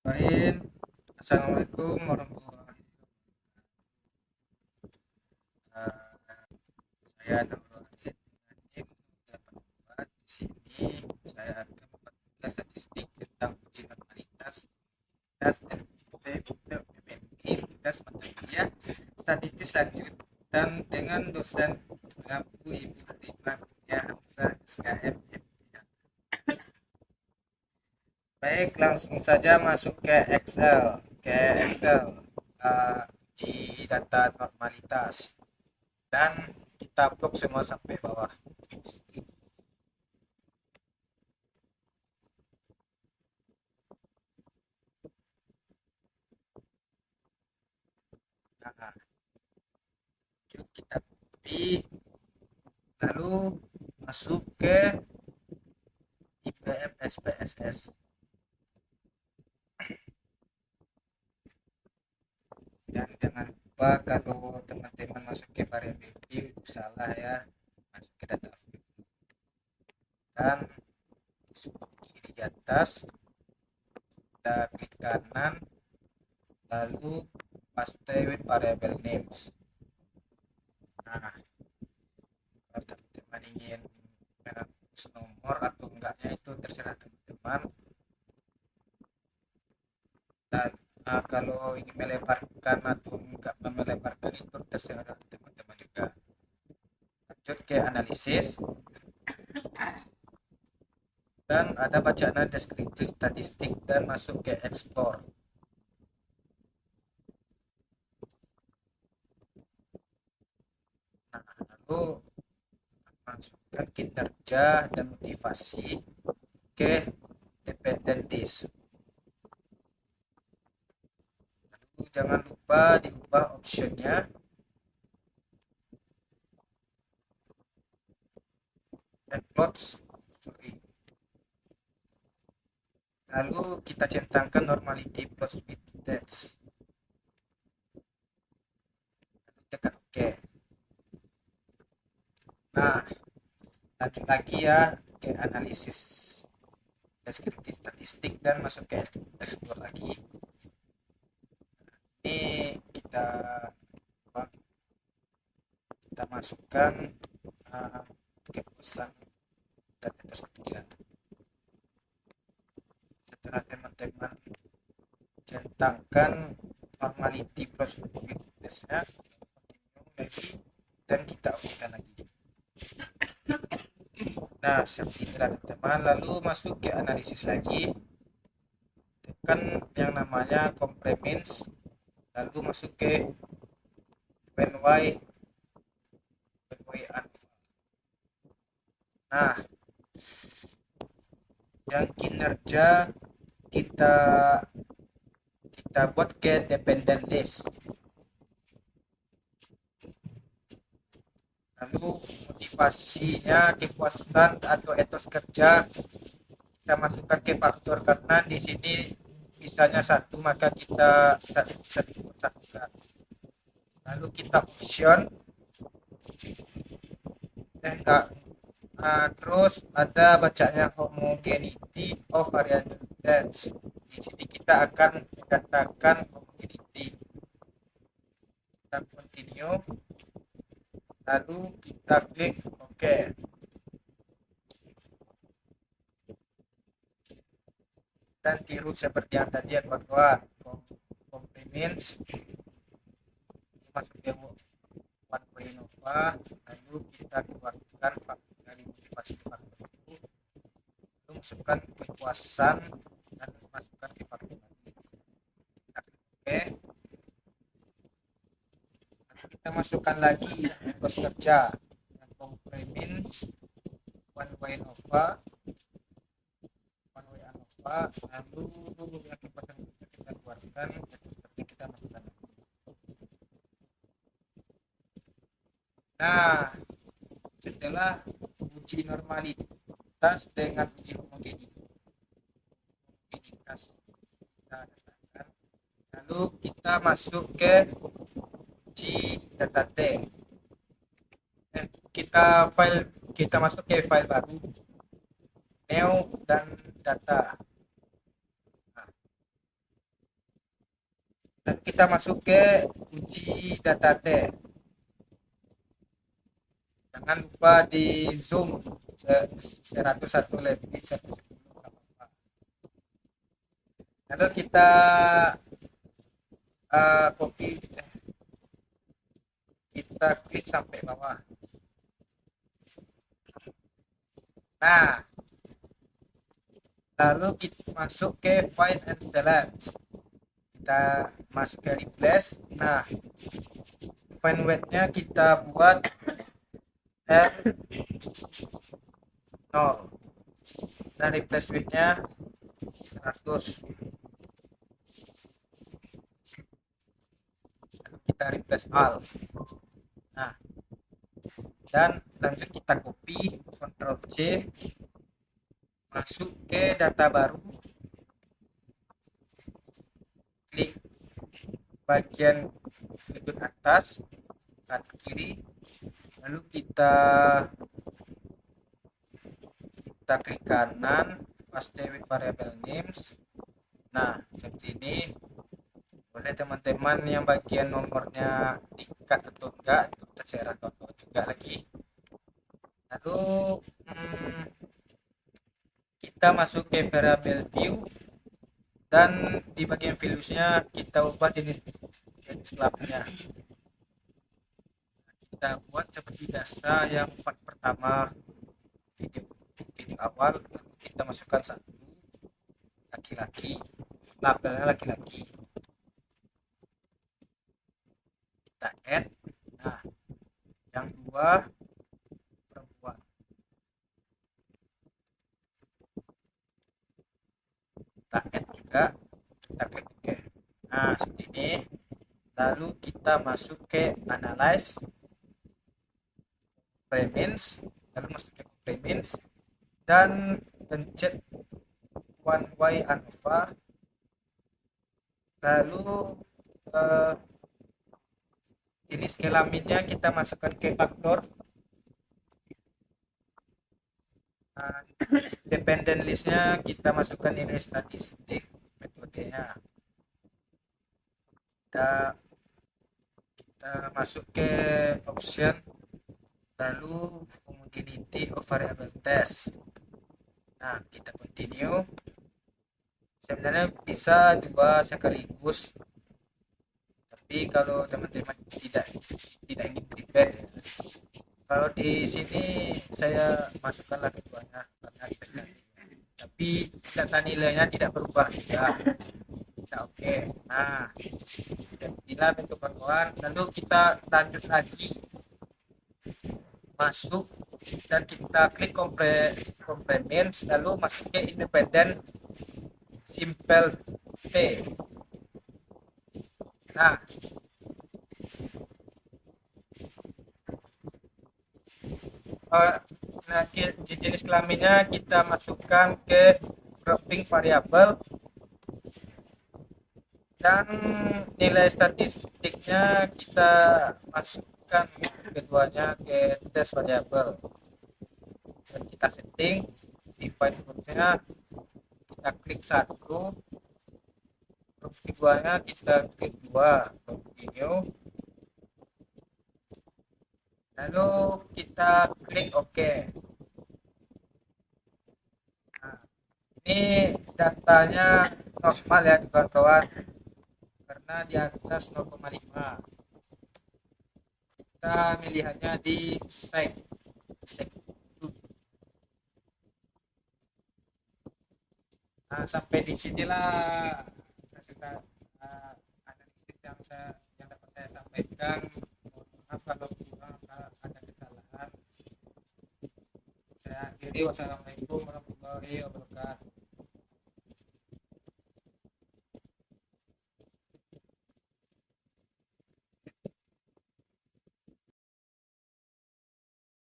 Bismillahirrahmanirrahim. Assalamualaikum warahmatullahi wabarakatuh. Saya Nurul Adit dengan NIM 84. Di sini saya akan membahas statistik tentang uji normalitas tes tes mata kuliah statistik lanjutan dengan dosen mengaku Ibu Halimah Mutia Hamzah SKM. Baik, langsung saja masuk ke Excel. Di data normalitas dan kita blok semua sampai bawah. Nah, kita copy lalu masuk ke IPM SPSS. Dan jangan lupa kalau teman-teman masuk ke variabel view itu salah ya, masuk ke data view dan di kiri atas kita klik kanan lalu paste with variable names. Nah, kalau teman-teman ingin menghapus nomor atau enggaknya itu terserah teman-teman. Dan kalau ingin melebarkan atau enggak melebarkan itu terserah teman-teman juga. Lanjut ke analisis dan ada bacaan deskripsi statistik dan masuk ke explore. Nah, lalu masukkan kinerja dan motivasi ke dependent list. Lalu jangan lupa diubah optionnya uploads. Lalu kita centangkan normality plus with dates. Lalu tekan OK. Nah, lanjut lagi ya ke analisis deskriptif statistik dan masuk ke explore lagi. Ini kita masukkan ke pesan dan etos kerja. Setelah teman-teman centangkan normality plus testnya, continue lagi dan kita okekan lagi. Nah, seperti inilah teman-teman. Lalu masuk ke analisis lagi, tekan yang namanya complements, lalu masuk ke when alpha. Nah, yang kinerja kita buat ke dependent list. Lalu motivasinya, kepuasan atau etos kerja kita masukkan ke faktor karena di sini misalnya satu maka kita satu. Lalu kita option terus ada bacanya homogeneity of variable dance. Di sini kita akan katakan homogeneity. Kita continue lalu kita klik OK. Dan tiru seperti yang tadi ya kawan-kawan, complements masuk ke one way nova, lalu kita keluarkan dari motivasi faktor itu, lalu masukkan kepuasan dan masukkan ke faktor lagi. Kita klik OK. Kita masukkan lagi etos kerja yang complements one way nova, lalu yang kita keluarkan seperti kita masukkan. Nah, setelah uji normalitas dengan uji homogenitas kita katakan, lalu kita masuk ke uji data T. Kita masuk ke file baru new dan data. Dan kita masuk ke uji data T. Jangan lupa di zoom 101 lebih 110. Lalu kita copy, kita klik sampai bawah. Nah, lalu kita masuk ke find and select. Kita masuk ke replace. Nah, find weight-nya kita buat F0 dan replace weight-nya 100. Lalu kita replace all. Nah, dan lanjut kita copy, Ctrl C, masuk ke data baru, klik bagian sudut atas kanan kiri, lalu kita klik kanan, paste with variable names. Nah, seperti ini. Boleh teman-teman yang bagian nomornya diikat atau enggak, itu terserah kau juga lagi. Lalu kita masuk ke variable view, dan di bagian values-nya kita ubah jenis club-nya. Kita buat seperti biasa yang part pertama video awal. Kita masukkan satu laki-laki, labelnya laki-laki, kita add. Nah, yang dua perempuan, kita add juga, kita klik OK. Nah, seperti ini. Lalu kita masuk ke analyze complements, lalu masuk ke complements dan pencet one y ANOVA. Lalu jenis kelaminnya kita masukkan ke faktor. Dependent listnya kita masukkan nilai statistik metodenya. Kita masuk ke option, lalu homogeneity of variable test. Nah, kita continue. Sebenarnya bisa dua sekaligus, tapi kalau teman-teman tidak ingin prepare ya, kalau di sini saya masukkanlah keduanya karena tapi data nilainya tidak berubah juga. Kita oke. Nah, inilah bentuk kawan. Lalu kita lanjut lagi, masuk dan kita klik complements, lalu masuk ke independent simple T. Nah, jenis kelaminnya kita masukkan ke grouping variabel, dan nilai statistiknya kita masukkan keduanya ke test variabel, dan kita setting define function-nya, kita klik satu, terus keduanya kita klik dua, continue, lalu kita klik OK. Nah, ini datanya normal ya kawan-kawan, karena di atas 0,5. Kita melihatnya di site. Nah, sampai di sinilah kita analisis yang dapat saya sampaikan. Maaf kalau ada kesalahan. Saya akhiri, wassalamualaikum warahmatullahi wabarakatuh.